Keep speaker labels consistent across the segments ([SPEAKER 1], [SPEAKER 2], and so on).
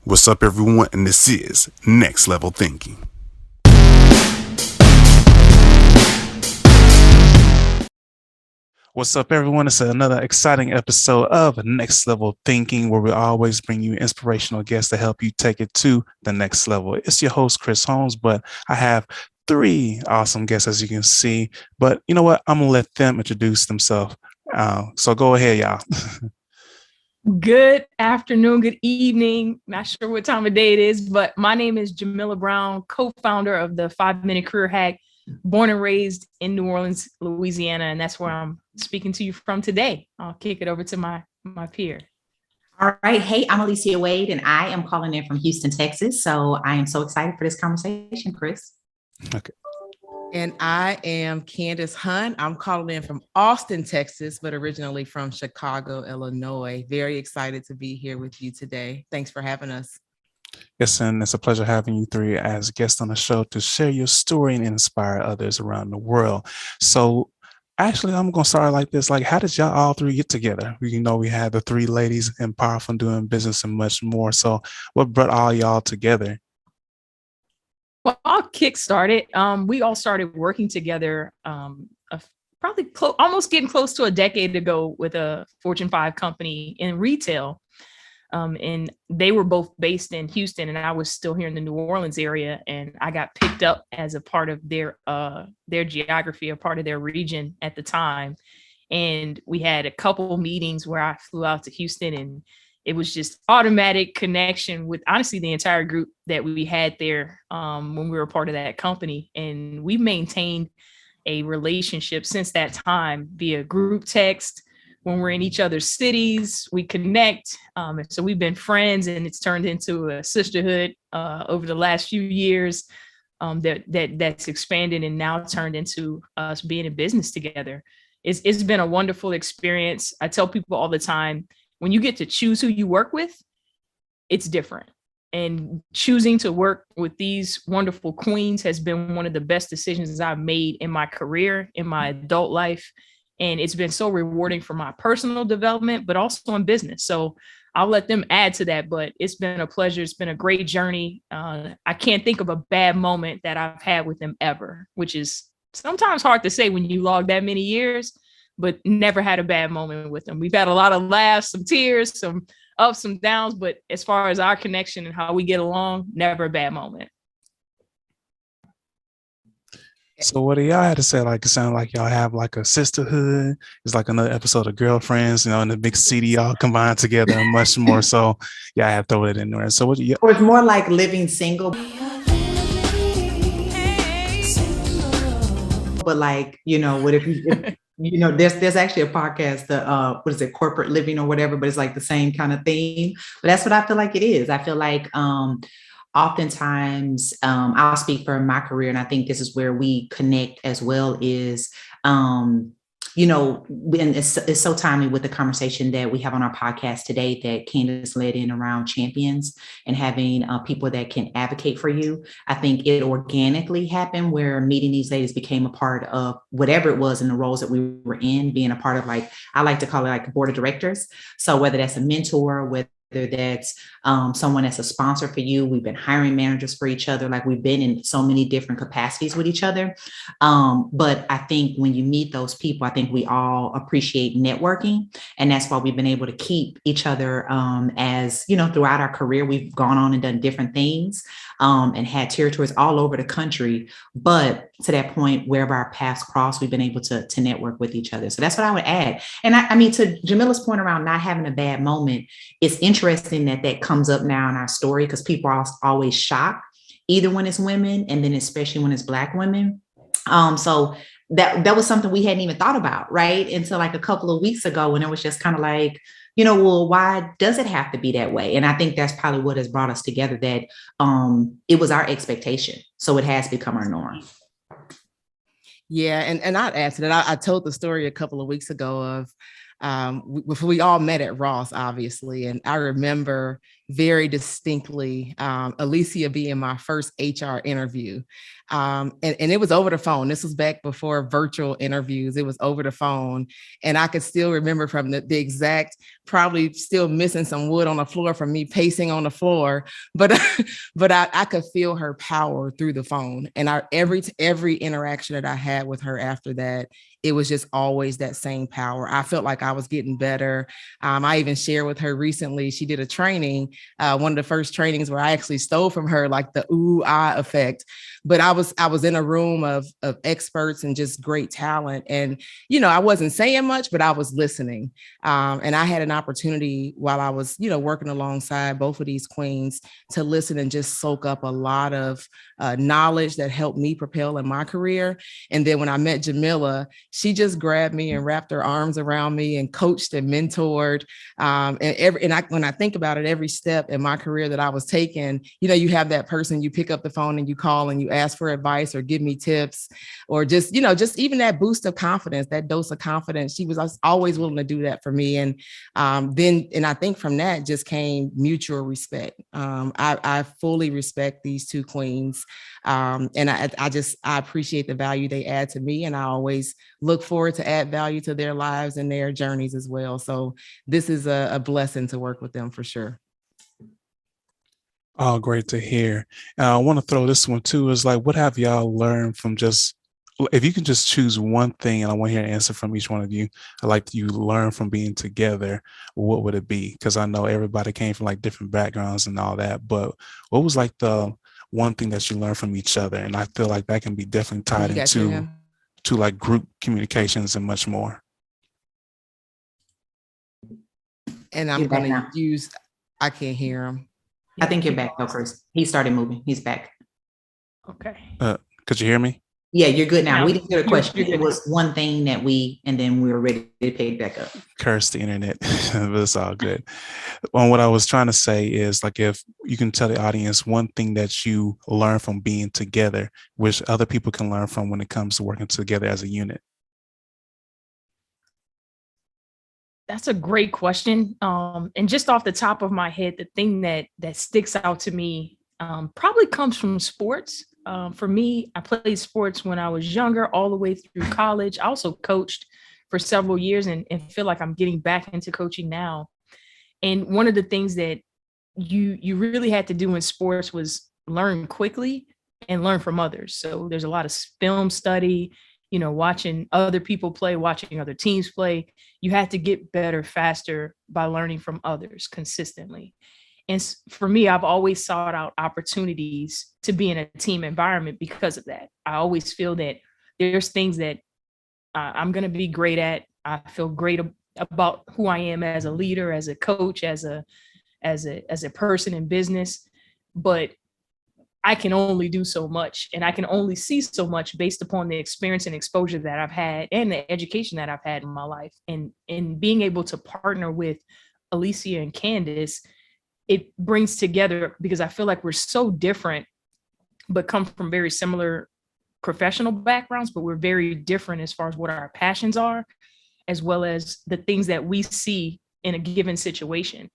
[SPEAKER 1] What's up, everyone? And this is Next Level Thinking. What's up, everyone? It's another exciting episode of Next Level Thinking, where we always bring you inspirational guests to help you take it to the next level. It's your host, Chris Holmes, but I have three awesome guests, as you can see. But you know what? I'm going to let them introduce themselves. So go ahead, y'all.
[SPEAKER 2] Good afternoon, good evening. Not sure what time of day it is, but my name is Jamila Brown, co-founder of the 5-Minute Career Hack, born and raised in New Orleans, Louisiana, and that's where I'm speaking to you from today. I'll kick it over to my peer.
[SPEAKER 3] All right. Hey, I'm Alicia Wade, and I am calling in from Houston, Texas. So I am so excited for this conversation, Chris.
[SPEAKER 1] Okay.
[SPEAKER 4] And I am Candyce Hunt. I'm calling in from Austin, Texas, but originally from Chicago, Illinois. Very excited to be here with you today. Thanks for having us.
[SPEAKER 1] Yes, and it's a pleasure having you three as guests on the show to share your story and inspire others around the world. So actually, I'm going to start like this. Like, how did y'all all three get together? We had the three ladies in Powerful Doing Business and much more. So what brought all y'all together?
[SPEAKER 2] Well, I'll kickstart it. We all started working together probably almost getting close to a decade ago with a Fortune 5 company in retail. And they were both based in Houston, and I was still here in the New Orleans area. And I got picked up as a part of their geography, a part of their region at the time. And we had a couple meetings where I flew out to Houston, and it was just automatic connection with honestly the entire group that we had there when we were part of that company. And we maintained a relationship since that time via group text. When we're in each other's cities, we connect. So we've been friends, and it's turned into a sisterhood over the last few years that's expanded and now turned into us being in business together. It's been a wonderful experience. I tell people all the time, when you get to choose who you work with, it's different. And choosing to work with these wonderful queens has been one of the best decisions I've made in my career, in my adult life. And it's been so rewarding for my personal development, but also in business. So I'll let them add to that, but it's been a pleasure. It's been a great journey. I can't think of a bad moment that I've had with them ever, which is sometimes hard to say when you log that many years, but never had a bad moment with them. We've had a lot of laughs, some tears, some ups, some downs, but as far as our connection and how we get along, never a bad moment.
[SPEAKER 1] So what do y'all have to say? Like, it sounds like y'all have like a sisterhood. It's like another episode of Girlfriends, in the big city, y'all combined together and much more. So yeah, I have to throw it in there. So what do you?
[SPEAKER 3] Or it's more like living single. But like, what if there's actually a podcast, what is it, Corporate Living or whatever, but it's like the same kind of theme. But that's what I feel like it is. I feel like oftentimes I'll speak for my career, and I think this is where we connect as well is, and it's so timely with the conversation that we have on our podcast today that Candyce led in around champions and having people that can advocate for you. I think it organically happened where meeting these ladies became a part of whatever it was in the roles that we were in, being a part of, like, I like to call it like a board of directors. So whether that's a mentor, whether that's someone that's a sponsor for you. We've been hiring managers for each other. Like, we've been in so many different capacities with each other. But I think when you meet those people, I think we all appreciate networking. And that's why we've been able to keep each other as, throughout our career, we've gone on and done different things and had territories all over the country. But to that point, wherever our paths cross, we've been able to network with each other. So that's what I would add. And I mean, to Jamila's point around not having a bad moment, it's interesting that comes up now in our story because people are always shocked, either when it's women and then especially when it's Black women. So that was something we hadn't even thought about, right? Until like a couple of weeks ago when it was just kind of like, well, why does it have to be that way? And I think that's probably what has brought us together, that it was our expectation. So it has become our norm.
[SPEAKER 4] Yeah. And I'd add to that. I told the story a couple of weeks ago of we all met at Ross, obviously. And I remember, very distinctly Alicia being my first HR interview. And it was over the phone. This was back before virtual interviews. It was over the phone. And I could still remember from the exact, probably still missing some wood on the floor from me pacing on the floor. But I could feel her power through the phone. And every interaction that I had with her after that, it was just always that same power. I felt like I was getting better. I even shared with her recently, she did a training, one of the first trainings where I actually stole from her, like the ooh, ah effect. But I was in a room of experts and just great talent. And, I wasn't saying much, but I was listening. And I had an opportunity while I was, working alongside both of these queens to listen and just soak up a lot of knowledge that helped me propel in my career. And then when I met Jamila, she just grabbed me and wrapped her arms around me and coached and mentored. When I think about it, every step in my career that I was taking, you have that person, you pick up the phone and you call and you ask for advice or give me tips, or just even that boost of confidence, that dose of confidence. She was always willing to do that for me. And then I think from that just came mutual respect. I fully respect these two queens. And I appreciate the value they add to me. And I always look forward to add value to their lives and their journeys as well. So this is a blessing to work with them for sure.
[SPEAKER 1] Oh, great to hear. I want to throw this one too, is like, what have y'all learned from if you can just choose one thing, and I want to hear an answer from each one of you, I'd like you learn from being together, what would it be? Because I know everybody came from like different backgrounds and all that, but what was like the one thing that you learned from each other? And I feel like that can be definitely tied into like group communications and much more.
[SPEAKER 4] And I'm going to use, I can't hear him.
[SPEAKER 3] I think you're back though, Chris. He started moving. He's back.
[SPEAKER 2] Okay.
[SPEAKER 1] Could you hear me?
[SPEAKER 3] Yeah, you're good now. We didn't get a question.
[SPEAKER 2] It
[SPEAKER 3] was one thing that and then we were ready to pick back up.
[SPEAKER 1] Curse the internet, but it's all good. What I was trying to say is, like, if you can tell the audience one thing that you learn from being together, which other people can learn from when it comes to working together as a unit.
[SPEAKER 2] That's a great question. And just off the top of my head, the thing that sticks out to me probably comes from sports. For me, I played sports when I was younger, all the way through college. I also coached for several years and feel like I'm getting back into coaching now. And one of the things that you really had to do in sports was learn quickly and learn from others. So there's a lot of film study, watching other people play, watching other teams play. You had to get better faster by learning from others consistently. And for me, I've always sought out opportunities to be in a team environment because of that. I always feel that there's things that I'm going to be great at. I feel great about who I am as a leader, as a coach, as a person in business. But I can only do so much, and I can only see so much based upon the experience and exposure that I've had and the education that I've had in my life. And being able to partner with Alicia and Candyce, it brings together, because I feel like we're so different, but come from very similar professional backgrounds, but we're very different as far as what our passions are, as well as the things that we see in a given situation.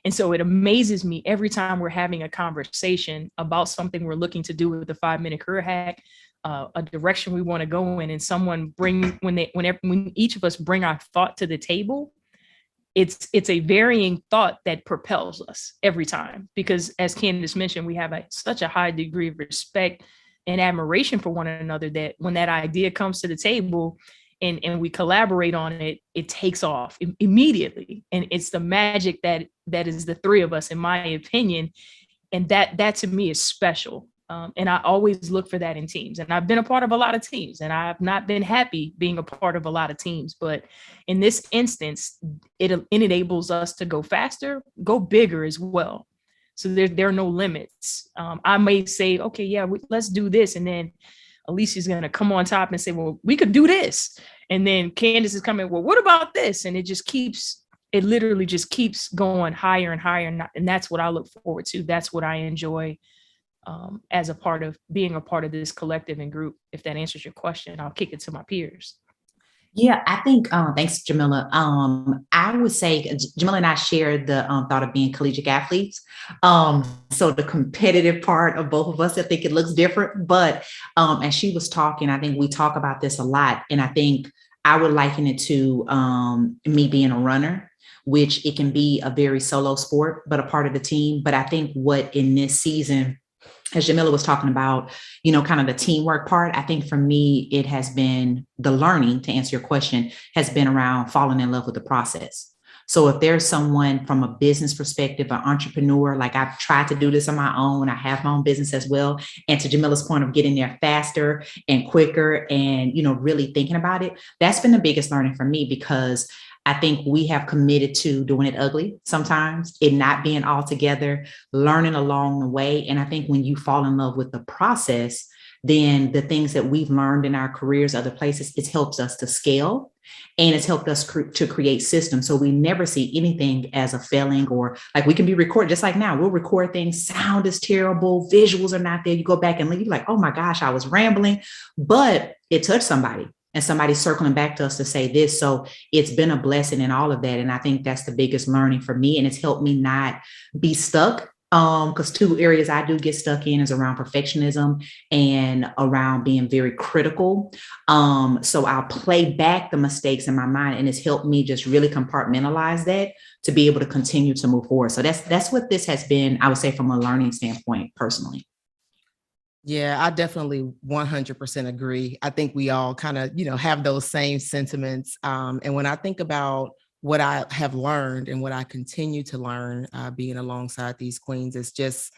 [SPEAKER 2] And so it amazes me every time we're having a conversation about something we're looking to do with the 5-minute career hack, a direction we want to go in, and someone when each of us bring our thought to the table, it's a varying thought that propels us every time. Because as Candyce mentioned, we have such a high degree of respect and admiration for one another that when that idea comes to the table and we collaborate on it, it takes off immediately. And it's the magic that is the three of us, in my opinion. And that to me is special. And I always look for that in teams. And I've been a part of a lot of teams, and I've not been happy being a part of a lot of teams. But in this instance, it enables us to go faster, go bigger as well. So there are no limits. I may say, okay, yeah, let's do this. And then Alicia's going to come on top and say, well, we could do this. And then Candyce is coming, well, what about this? And it literally just keeps going higher and higher. And that's what I look forward to. That's what I enjoy as being a part of this collective and group. If that answers your question, I'll kick it to my peers.
[SPEAKER 3] Yeah, I think, thanks, Jamila. I would say Jamila and I shared the thought of being collegiate athletes. So the competitive part of both of us, I think it looks different. But as she was talking, I think we talk about this a lot. And I think I would liken it to me being a runner, which it can be a very solo sport, but a part of the team. But I think what in this season, as Jamila was talking about, kind of the teamwork part, I think for me, it has been the learning, to answer your question, has been around falling in love with the process. So if there's someone from a business perspective, an entrepreneur, like I've tried to do this on my own, I have my own business as well. And to Jamila's point of getting there faster and quicker and, really thinking about it, that's been the biggest learning for me, because I think we have committed to doing it ugly sometimes, it not being all together, learning along the way. And I think when you fall in love with the process, then the things that we've learned in our careers, other places, it helps us to scale, and it's helped us to create systems. So we never see anything as a failing, or like we can be recorded just like now. We'll record things, sound is terrible, visuals are not there. You go back and you're like, oh my gosh, I was rambling, but it touched somebody. And somebody's circling back to us to say this. So it's been a blessing in all of that. And I think that's the biggest learning for me. And it's helped me not be stuck. Because two areas I do get stuck in is around perfectionism and around being very critical. So I'll play back the mistakes in my mind, and it's helped me just really compartmentalize that to be able to continue to move forward. So that's what this has been, I would say, from a learning standpoint, personally.
[SPEAKER 4] Yeah, I definitely 100% agree. I think we all kind of, have those same sentiments. And when I think about what I have learned and what I continue to learn being alongside these queens, is just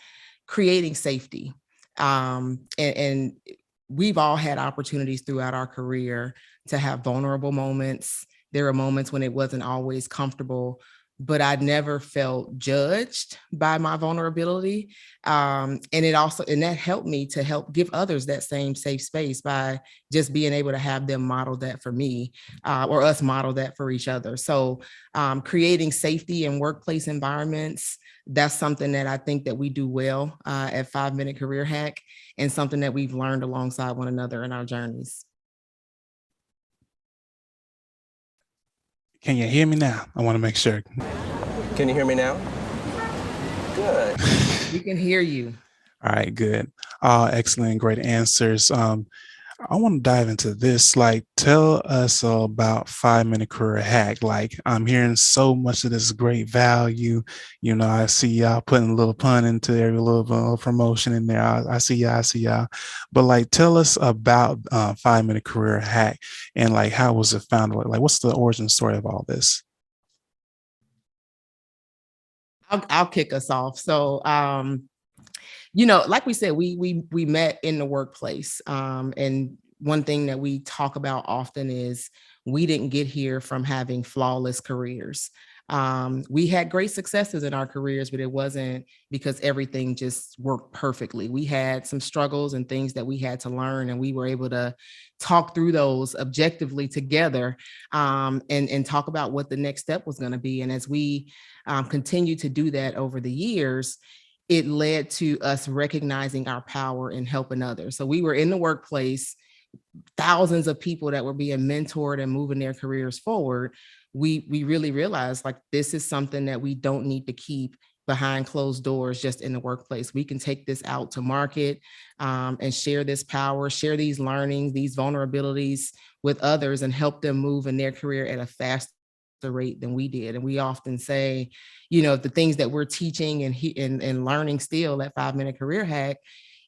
[SPEAKER 4] creating safety. And we've all had opportunities throughout our career to have vulnerable moments. There are moments when it wasn't always comfortable, but I never felt judged by my vulnerability. And that helped me to help give others that same safe space by just being able to have them model that for me, or us model that for each other. So creating safety in workplace environments, that's something that I think that we do well at 5 Minute Career Hack, and something that we've learned alongside one another in our journeys.
[SPEAKER 1] Can you hear me now? I want to make sure.
[SPEAKER 5] Can you hear me now? Good.
[SPEAKER 4] We can hear you.
[SPEAKER 1] All right, good. Excellent, great answers. I want to dive into this. Like, tell us about 5 Minute Career Hack. Like, I'm hearing so much of this great value. I see y'all putting a little pun into every little promotion in there. I see y'all. But like, tell us about 5 Minute Career Hack, and like, how was it founded? Like, what's the origin story of all this?
[SPEAKER 4] I'll kick us off. So, like we said, we met in the workplace. And one thing that we talk about often is we didn't get here from having flawless careers. We had great successes in our careers, but it wasn't because everything just worked perfectly. We had some struggles and things that we had to learn, and we were able to talk through those objectively together, and talk about what the next step was going to be. And as we continue to do that over the years, it led to us recognizing our power in helping others. So we were in the workplace, thousands of people that were being mentored and moving their careers forward. We really realized, like, this is something that we don't need to keep behind closed doors just in the workplace. We can take this out to market, and share this power, share these learnings, these vulnerabilities with others, and help them move in their career at a faster rate than we did. And we often say, the things that we're teaching and learning still at 5 Minute Career Hack,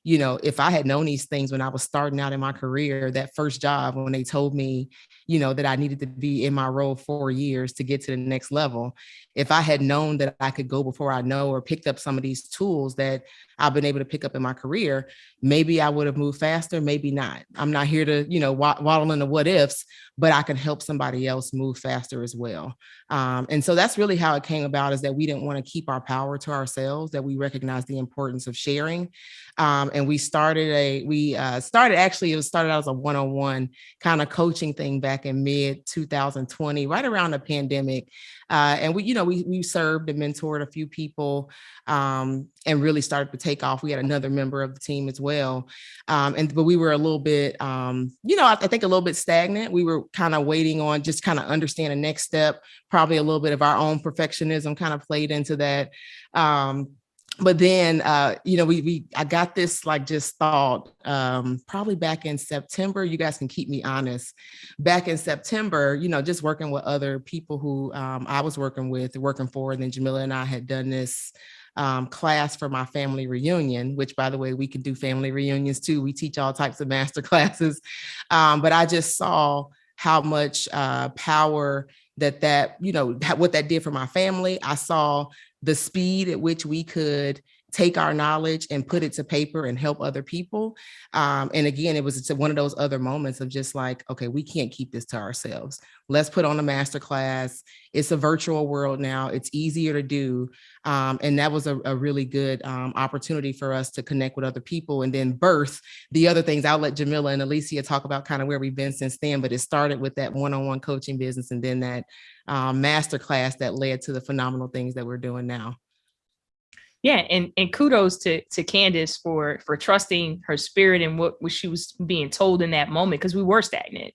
[SPEAKER 4] if I had known these things when I was starting out in my career, that first job, when they told me, that I needed to be in my role 4 years to get to the next level, if I had known that I could go before I know, or picked up some of these tools that I've been able to pick up in my career, maybe I would have moved faster, maybe not. I'm not here to, waddle into what ifs, but I can help somebody else move faster as well. And so that's really how it came about, is that we didn't want to keep our power to ourselves, that we recognize the importance of sharing. And we started it started out as a one-on-one kind of coaching thing back in mid 2020, right around the pandemic. And we served and mentored a few people and really started to take off. We had another member of the team as well. But we were a little bit, I think a little bit stagnant. We were kind of waiting on just kind of understand the next step. Probably a little bit of our own perfectionism kind of played into that. But then, I got this just thought probably back in September. You guys can keep me honest. Back in September, just working with other people who I was working for, and then Jamila and I had done this class for my family reunion, which, by the way, we can do family reunions too. We teach all types of master classes. But I just saw how much power that what that did for my family. I saw the speed at which we could take our knowledge and put it to paper and help other people. And again, it was one of those other moments of just okay, we can't keep this to ourselves. Let's put on a masterclass. It's a virtual world now. It's easier to do. And that was a really good opportunity for us to connect with other people and then birth the other things. I'll let Jamila and Alicia talk about kind of where we've been since then, but it started with that one-on-one coaching business and then that masterclass that led to the phenomenal things that we're doing now.
[SPEAKER 2] Yeah, and kudos to Candyce for trusting her spirit and what she was being told in that moment, because we were stagnant.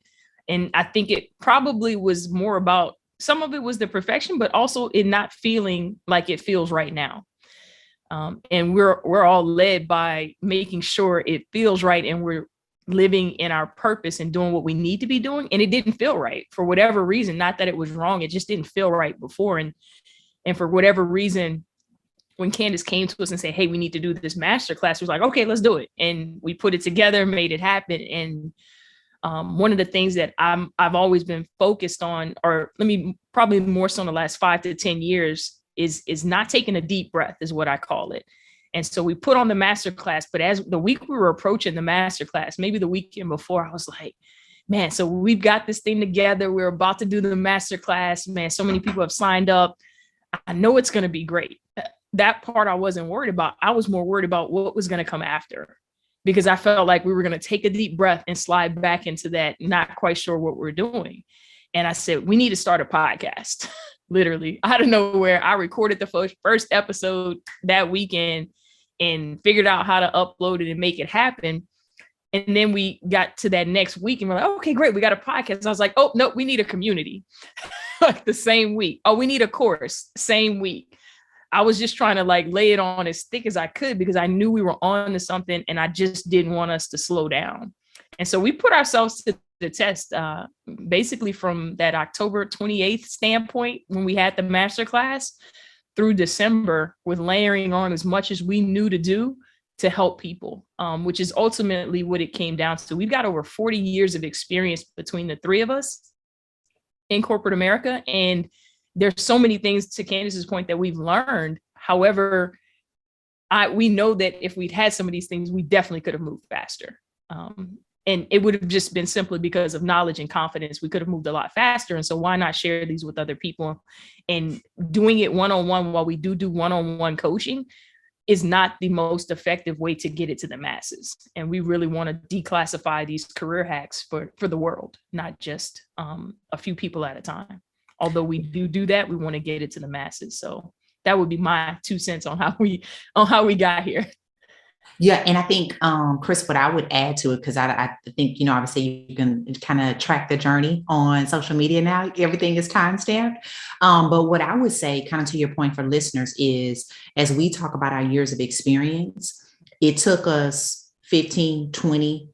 [SPEAKER 2] And I think it probably was more about, some of it was the perfection, but also it not feeling like it feels right now. And we're all led by making sure it feels right and we're living in our purpose and doing what we need to be doing. And it didn't feel right for whatever reason. Not that it was wrong, it just didn't feel right before. And for whatever reason, when Candyce came to us and said, hey, we need to do this masterclass, we was like, okay, let's do it. And we put it together, made it happen. And one of the things that I've always been focused on, or probably more so in the last 5 to 10 years, is not taking a deep breath, is what I call it. And so we put on the masterclass, but as the week we were approaching the masterclass, maybe the weekend before, I was like, man, so we've got this thing together. We're about to do the masterclass. Man, so many people have signed up. I know it's going to be great. That part I wasn't worried about. I was more worried about what was going to come after, because I felt like we were going to take a deep breath and slide back into that, not quite sure what we're doing. And I said, we need to start a podcast. Literally out of nowhere, I recorded the first episode that weekend and figured out how to upload it and make it happen. And then we got to that next week and we're like, okay, great, we got a podcast. I was like, oh, no, we need a community. Like the same week. Oh, we need a course, same week. I was just trying to lay it on as thick as I could, because I knew we were on to something and I just didn't want us to slow down. And so we put ourselves to the test, basically from that October 28th standpoint, when we had the masterclass, through December, with layering on as much as we knew to do to help people, which is ultimately what it came down to. We've got over 40 years of experience between the three of us in corporate America. And there's so many things, to Candyce's point, that we've learned. However, we know that if we'd had some of these things, we definitely could have moved faster. And it would have just been simply because of knowledge and confidence. We could have moved a lot faster. And so why not share these with other people? And doing it one-on-one, while we do one-on-one coaching, is not the most effective way to get it to the masses. And we really want to declassify these career hacks for the world, not just a few people at a time. Although we do that, we want to get it to the masses. So that would be my 2 cents on how we got here.
[SPEAKER 3] Yeah. And I think, Chris, what I would add to it, because I think, obviously you can kind of track the journey on social media now. Everything is timestamped. But what I would say, kind of to your point for listeners, is as we talk about our years of experience, it took us 15, 20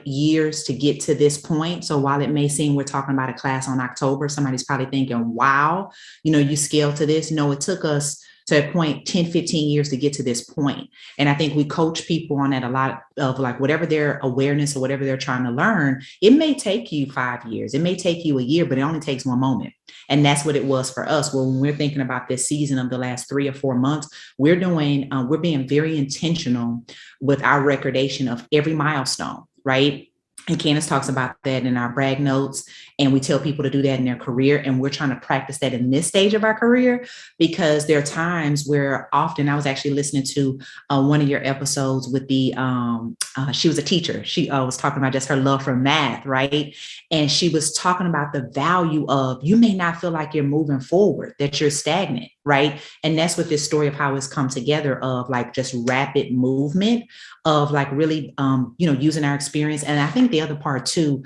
[SPEAKER 3] years to get to this point. So while it may seem we're talking about a class on October, somebody's probably thinking, wow, you scaled to this. No, it took us to a point 10, 15 years to get to this point. And I think we coach people on that a lot of whatever their awareness or whatever they're trying to learn. It may take you 5 years. It may take you a year, but it only takes one moment. And that's what it was for us. Well, when we're thinking about this season of the last 3 or 4 months, we're being very intentional with our recordation of every milestone, right? And Candice talks about that in our brag notes. And we tell people to do that in their career. And we're trying to practice that in this stage of our career, because there are times where often I was actually listening to one of your episodes with she was a teacher. She was talking about just her love for math, right? And she was talking about the value of, you may not feel like you're moving forward, that you're stagnant, right? And that's what this story of how it's come together, of like just rapid movement, of like really, using our experience. And I think the other part too,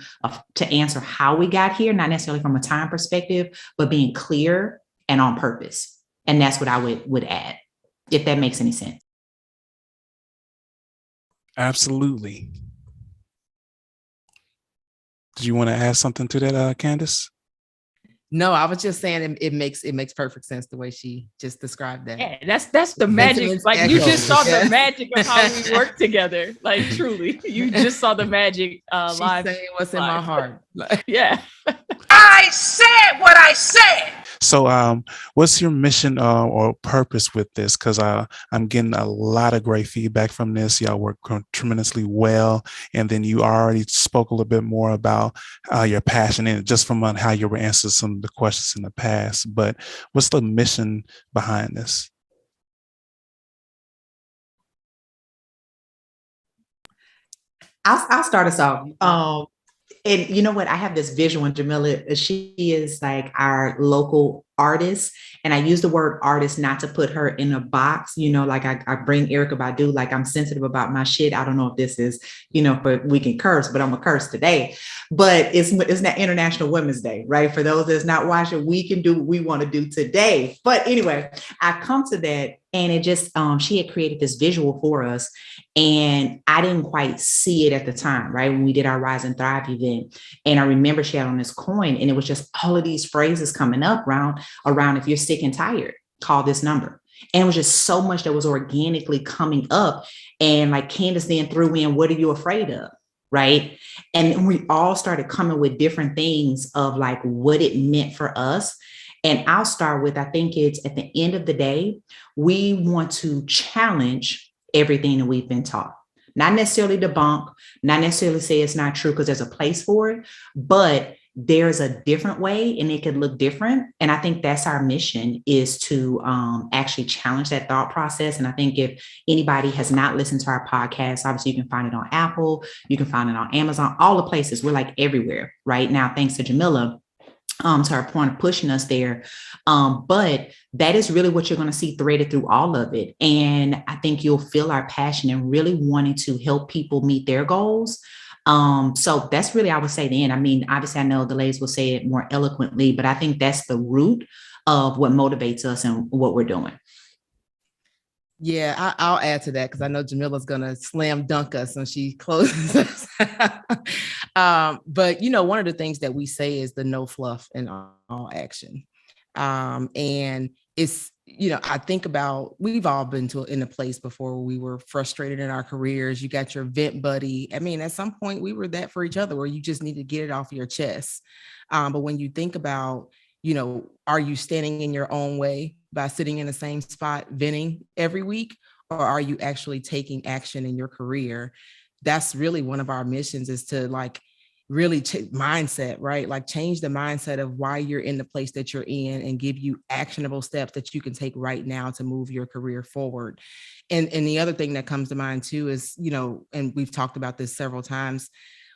[SPEAKER 3] to answer how we got here, not necessarily from a time perspective, but being clear and on purpose. And that's what I would add, if that makes any sense.
[SPEAKER 1] Absolutely. Did you want to add something to that, Candice?
[SPEAKER 4] No, I was just saying it makes perfect sense the way she just described that.
[SPEAKER 2] Yeah, that's the magic. Like you just saw the magic of how we work together. Like truly, you just saw the magic live.
[SPEAKER 4] She's saying what's in my heart.
[SPEAKER 2] Yeah.
[SPEAKER 6] I said what I said.
[SPEAKER 1] So what's your mission or purpose with this? Because I'm getting a lot of great feedback from this. Y'all work tremendously well. And then you already spoke a little bit more about your passion, and just from how you were answering some of the questions in the past. But what's the mission behind this?
[SPEAKER 3] I'll start us off. And you know what? I have this visual, and Jamila, she is like our local artist. And I use the word artist not to put her in a box, like I bring Erykah Badu, like I'm sensitive about my shit. I don't know if this is, but we can curse, but I'm gonna curse today. But it's not International Women's Day, right? For those that's not watching, we can do what we want to do today. But anyway, I come to that, and it just, she had created this visual for us. And I didn't quite see it at the time, right? When we did our Rise and Thrive event. And I remember she had on this coin, and it was just all of these phrases coming up around if you're sick and tired, call this number. And it was just so much that was organically coming up. And like Candice then threw in, what are you afraid of? Right. And we all started coming with different things of like what it meant for us. And I'll start with, I think it's at the end of the day, we want to challenge everything that we've been taught. Not necessarily debunk, not necessarily say it's not true, because there's a place for it, but there's a different way and it could look different. And I think that's our mission, is to actually challenge that thought process. And I think if anybody has not listened to our podcast, obviously you can find it on Apple, you can find it on Amazon, all the places. We're like everywhere right now, thanks to Jamila. To our point of pushing us there. But that is really what you're going to see threaded through all of it. And I think you'll feel our passion and really wanting to help people meet their goals. So that's really, I would say, the end. I mean, obviously, I know the ladies will say it more eloquently, but I think that's the root of what motivates us and what we're doing.
[SPEAKER 4] Yeah, I'll add to that, because I know Jamila's going to slam dunk us when she closes us. But, one of the things that we say is the no fluff and all action. And it's, I think about, we've all been in a place before where we were frustrated in our careers. You got your vent buddy. I mean, at some point we were that for each other, where you just need to get it off your chest. But when you think about, are you standing in your own way by sitting in the same spot venting every week, or are you actually taking action in your career? That's really one of our missions, is to like really mindset, right? Like change the mindset of why you're in the place that you're in, and give you actionable steps that you can take right now to move your career forward. And the other thing that comes to mind too is, and we've talked about this several times,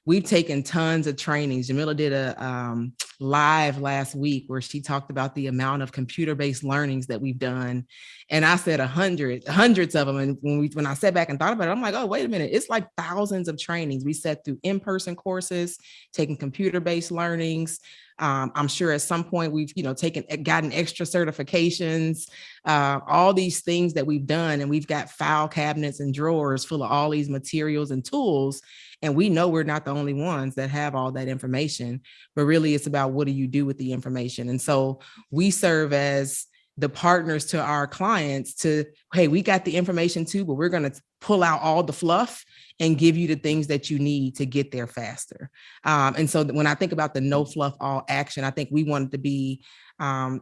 [SPEAKER 4] we've taken tons of trainings. Jamila did a live last week where she talked about the amount of computer-based learnings that we've done. And I said hundreds of them. And when I sat back and thought about it, I'm like, oh, wait a minute. It's like thousands of trainings. We sat through in-person courses, taking computer-based learnings. I'm sure at some point we've, gotten extra certifications, all these things that we've done. And we've got file cabinets and drawers full of all these materials and tools. And we know we're not the only ones that have all that information, but really it's about, what do you do with the information? And so we serve as the partners to our clients to, hey, we got the information too, but we're going to pull out all the fluff and give you the things that you need to get there faster. And so when I think about the no fluff, all action, I think we wanted to be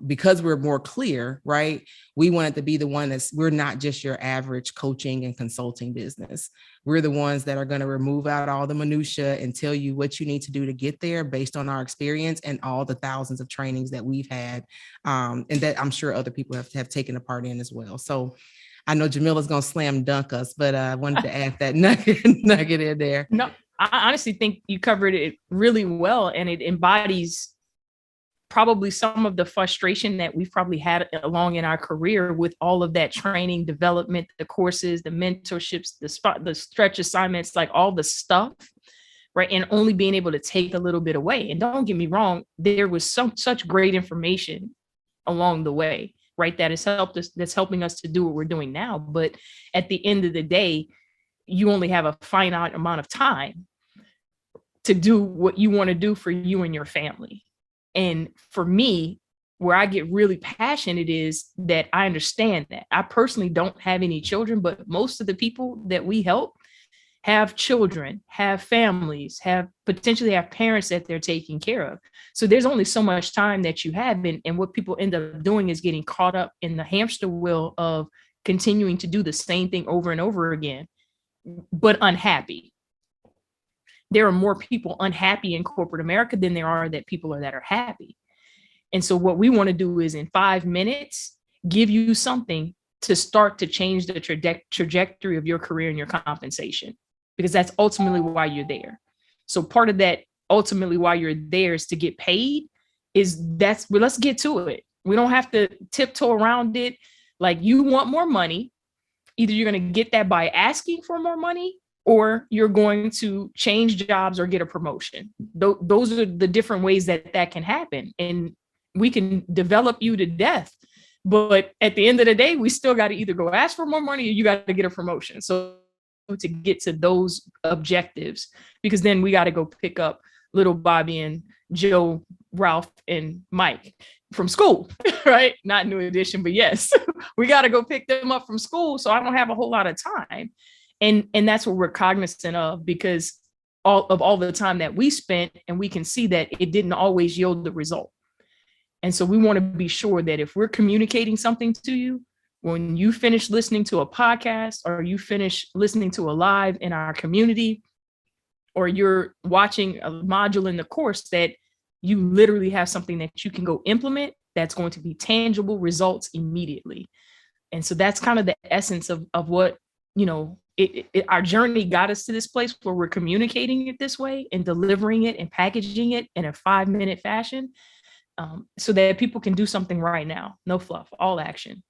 [SPEAKER 4] because we're more clear, right? We wanted to be the one we're not just your average coaching and consulting business. We're the ones that are going to remove out all the minutia and tell you what you need to do to get there based on our experience and all the thousands of trainings that we've had, and that I'm sure other people have taken a part in as well. So I know Jamila's going to slam dunk us, but I wanted to add that nugget in there.
[SPEAKER 2] No, I honestly think you covered it really well, and it embodies probably some of the frustration that we've probably had along in our career with all of that training, development, the courses, the mentorships, the stretch assignments, like all the stuff, right? And only being able to take a little bit away. And don't get me wrong, there was such great information along the way, right? That has helped us, that's helping us to do what we're doing now. But at the end of the day, you only have a finite amount of time to do what you want to do for you and your family. And for me, where I get really passionate is that I understand that I personally don't have any children, but most of the people that we help have children, have families, potentially have parents that they're taking care of. So there's only so much time that you have. And what people end up doing is getting caught up in the hamster wheel of continuing to do the same thing over and over again, but unhappy. There are more people unhappy in corporate America than there are that people that are happy. And so what we want to do is in 5 minutes, give you something to start to change the trajectory of your career and your compensation, because that's ultimately why you're there. So part of that, ultimately why you're there is to get paid, let's get to it. We don't have to tiptoe around it. Like, you want more money. Either you're going to get that by asking for more money, or you're going to change jobs or get a promotion. Those are the different ways that can happen. And we can develop you to death. But at the end of the day, we still got to either go ask for more money or you got to get a promotion. So to get to those objectives, because then we got to go pick up little Bobby and Joe, Ralph, and Mike from school, right? Not New Edition, but yes, we got to go pick them up from school. So I don't have a whole lot of time. And that's what we're cognizant of, because all the time that we spent, and we can see that it didn't always yield the result. And so we want to be sure that if we're communicating something to you, when you finish listening to a podcast, or you finish listening to a live in our community, or you're watching a module in the course, that you literally have something that you can go implement that's going to be tangible results immediately. And so that's kind of the essence of what, our journey got us to this place where we're communicating it this way and delivering it and packaging it in a 5-minute fashion, so that people can do something right now. No fluff, all action.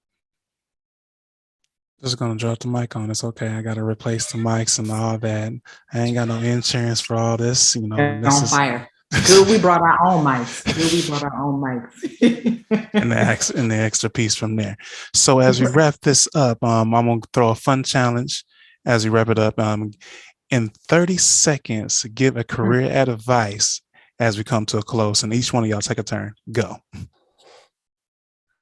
[SPEAKER 1] Just gonna drop the mic on. It's okay. I gotta replace the mics and all that. I ain't got no insurance for all this. This
[SPEAKER 3] on fire. Good, we brought our own mics.
[SPEAKER 1] and the extra piece from there. So as we wrap this up, I'm gonna throw a fun challenge as we wrap it up. In 30 seconds, give a career advice as we come to a close, and each one of y'all take a turn. Go.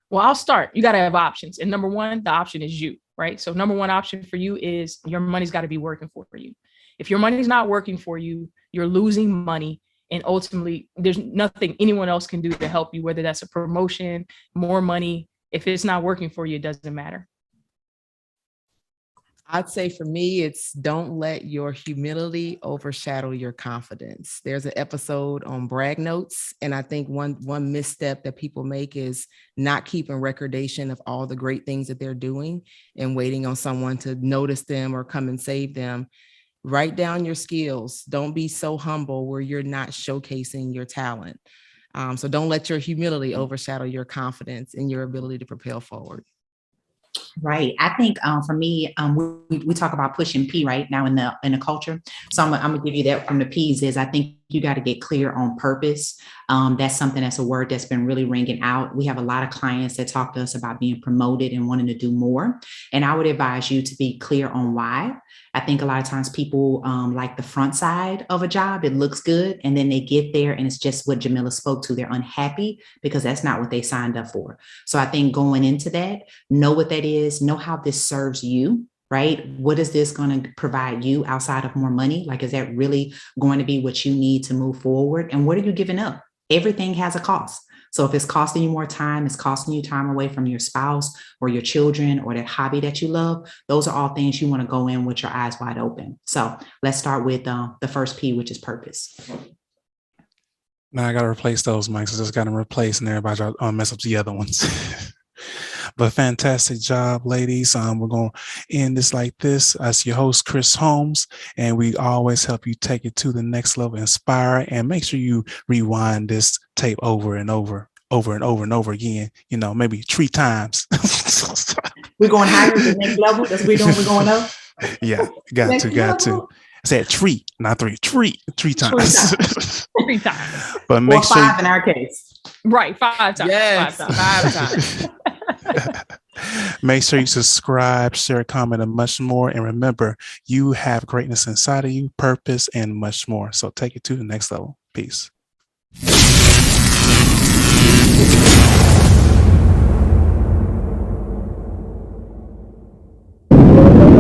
[SPEAKER 2] Well, I'll start. You got to have options. And number one, the option is you, right? So number one option for you is your money's got to be working for you. If your money's not working for you, you're losing money. And ultimately, there's nothing anyone else can do to help you, whether that's a promotion, more money. If it's not working for you, it doesn't matter.
[SPEAKER 4] I'd say for me, it's don't let your humility overshadow your confidence. There's an episode on brag notes. And I think one misstep that people make is not keeping recordation of all the great things that they're doing and waiting on someone to notice them or come and save them. Write down your skills. Don't be so humble where you're not showcasing your talent. So don't let your humility overshadow your confidence and your ability to propel forward.
[SPEAKER 3] Right. I think for me, we talk about pushing P right now in the culture. So I'm gonna give you that from the P's is I think you got to get clear on purpose. That's something that's a word that's been really ringing out. We have a lot of clients that talk to us about being promoted and wanting to do more. And I would advise you to be clear on why. I think a lot of times people like the front side of a job. It looks good. And then they get there and it's just what Jamila spoke to. They're unhappy because that's not what they signed up for. So I think going into that, know what that is, know how this serves you, right? What is this going to provide you outside of more money? Like, is that really going to be what you need to move forward? And what are you giving up? Everything has a cost. So if it's costing you more time, it's costing you time away from your spouse or your children or that hobby that you love, those are all things you want to go in with your eyes wide open. So let's start with the first P, which is purpose.
[SPEAKER 1] Now I got to replace those mics. I just got to replace, and everybody mess up the other ones. But fantastic job, ladies. We're going to end this like this. As your host, Chris Holmes, and we always help you take it to the next level, inspire, and make sure you rewind this tape over and over and over again, maybe 3 times.
[SPEAKER 3] We're going higher, the next level. That's what we're going up.
[SPEAKER 1] Yeah, got to. I said 3, not 3. 3 times.
[SPEAKER 2] 3 times.
[SPEAKER 1] But make sure
[SPEAKER 3] 5 in our case.
[SPEAKER 2] Right, 5 times.
[SPEAKER 4] Yes,
[SPEAKER 2] 5 times.
[SPEAKER 1] Make sure you subscribe, share, comment, and much more. And remember, you have greatness inside of you, purpose, and much more. So take it to the next level. Peace.